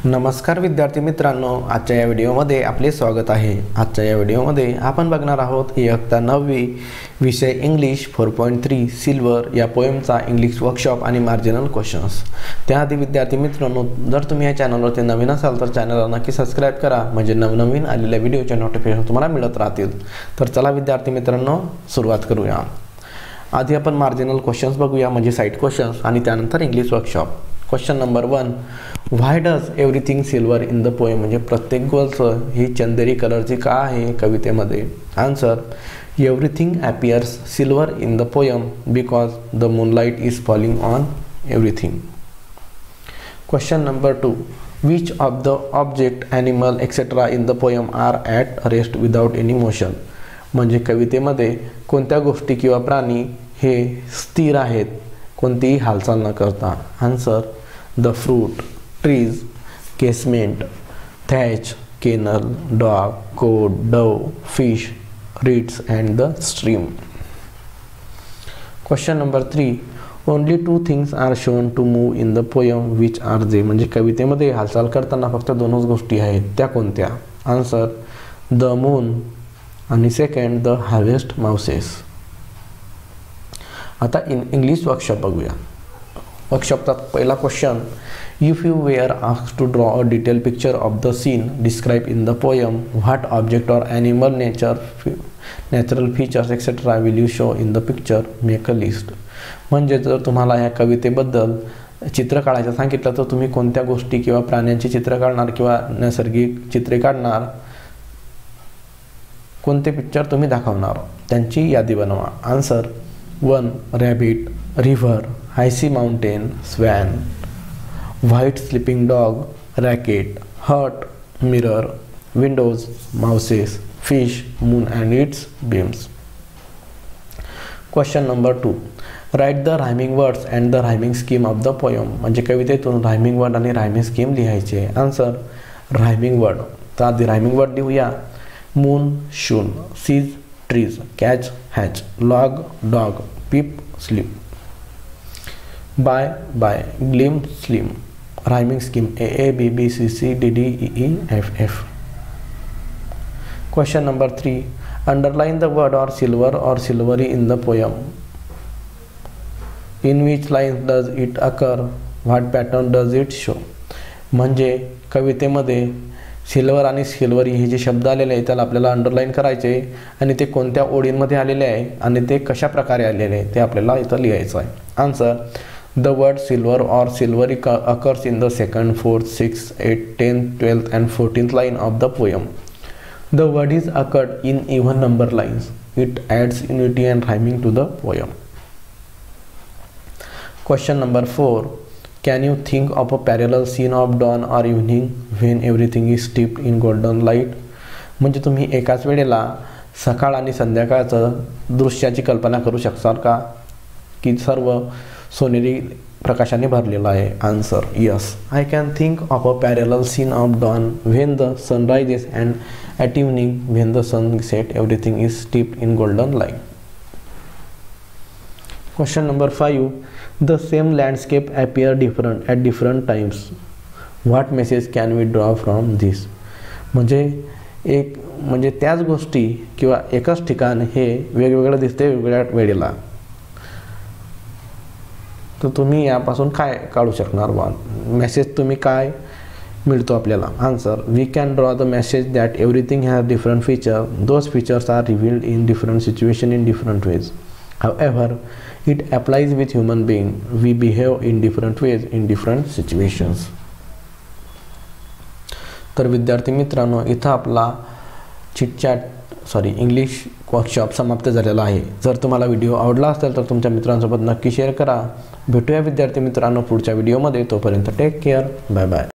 नमस्कार विद्यार्थी मित्रांनो, आजच्या या व्हिडिओमध्ये आपले स्वागत आहे। आजच्या या व्हिडिओमध्ये आपण बघणार आहोत इयत्ता 9वी विषय इंग्लिश 4.3 सिल्वर या पोएमचा इंग्लिश वर्कशॉप आणि मार्जिनल क्वेश्चन्स। त्याआधी विद्यार्थी मित्रांनो, जर तुम्ही या चॅनलवरती नवीन असाल तर चॅनलला नक्की सबस्क्राइब करा, म्हणजे नवनवीन आलेल्या व्हिडिओचे नोटिफिकेशन तुम्हाला मिळत राहतील। तर चला विद्यार्थी मित्रांनो, सुरुवात करूया। आधी आपण मार्जिनल क्वेश्चन्स बघूया, म्हणजे साइड क्वेश्चन्स, आणि त्यानंतर English workshop. Question number 1, why does everything silver in the poem, म्हणजे प्रत्येक गोष्ट ही चंदेरी कलरची का आहे कवितेमध्ये। Answer, everything appears silver in the poem because the moonlight is falling on everything. Question number 2, which of the object animal etcetera in the poem are at rest without any motion, म्हणजे कवितेमध्ये कोणत्या गोष्टी किंवा प्राणी हे स्थिर आहेत कोणतीही हालचाल न करता। Answer, the fruit, trees, casement, thatch, kennel, dog, coat, dove, fish, reeds and the stream. Question number 3, only 2 things are shown to move in the poem which are they, म्हणजे कवितेमध्ये हालचाल करताना फक्त 2च गोष्टी आहेत, त्या कोणत्या। आन्सर, द मून आणि सेकंड द हार्वेस्ट माउसेस। आता इंग्लिश वर्कशॉप बघूया। वर्कशॉपचा पहिला question, if you were asked to draw a detail picture of the scene describe in the poem what object or animal natural features etcetera will you show in the picture, make a list. म्हणजे जर तुम्हाला ह्या कवितेबद्दल चित्र काढायचं सांगितलं तर तुम्ही कोणत्या गोष्टी किंवा प्राण्यांची चित्र काढणार किंवा नैसर्गिक चित्रे काढणार, कोणते पिक्चर तुम्ही दाखवणार त्यांची यादी बनवा। Answer, 1 rabbit, river, icy mountain, swan, white sleeping dog, racket, hut, mirror, windows, mouses, fish, moon and its beams. Question number 2, write the rhyming words and the rhyming scheme of the poem, म्हणजे कवितेतून rhyming word आणि rhyming scheme लिहायचे। Answer, rhyming word, तर आधी rhyming word लिहूया। Moon, shoon, sees, trees, catch, hatch, log, dog, peep, sleep, by, by, glim, slim. Rhyming scheme A B B C C D D E E F F। Question number 3, underline the word और silver और silvery in the poem, in which line does it occur, what pattern does it show, म्हणजे कवितेमध्ये silver आणि silvery हे जे शब्द आलेले आहेत त्याला आपल्याला अंडरलाइन करायचे आणि ते कोणत्या ओळींमध्ये आलेले आहे आणि ते कशा प्रकारे आलेले आहे ते आपल्याला इथं लिहायचं आहे। आन्सर, द वर्ड सिल्वर और silvery occurs in the 2nd, 4th, 6th, 8th, 10th, 12th and 14th line of the poem. The word is occurred in even number lines. It adds unity and rhyming to the poem. Question number 4, can you think of a parallel scene of dawn or evening when everything is steeped in golden light, म्हणजे तुम्ही एकाच वेळेला सकाळ आणि संध्याकाळचं दृश्याची कल्पना करू शकता का की सर्व सोनेरी प्रकाशाने भरलेला आहे। Answer, yes, I can think of a parallel scene of dawn when the sun rises and at evening when the sun set everything is steeped in golden light. Question number 5, the same landscape appear different at different times, what message can we draw from this, म्हणजे त्याच गोष्टी किंवा एकच ठिकाण हे वेगवेगळं दिसते वेगवेगळ्या वेळेला, तर तुम्ही यापासून काय काढू शकणार, मेसेज तुम्ही काय मिळतो आपल्याला। Answer, we can draw the message that everything has different feature, those features are revealed in different situation in different ways, however it applies with human being, we behave in different ways in different situations. तर विद्यार्थी मित्रांनो, इथं आपला English workshop समाप्त झालेला आहे। जर तुम्हाला व्हिडिओ आवडला असेल तर तुमच्या मित्रांसोबत नक्की शेअर करा। भेटूया विद्यार्थी मित्रांनो पुढच्या व्हिडिओमध्ये, तोपर्यंत टेक केअर, बाय बाय।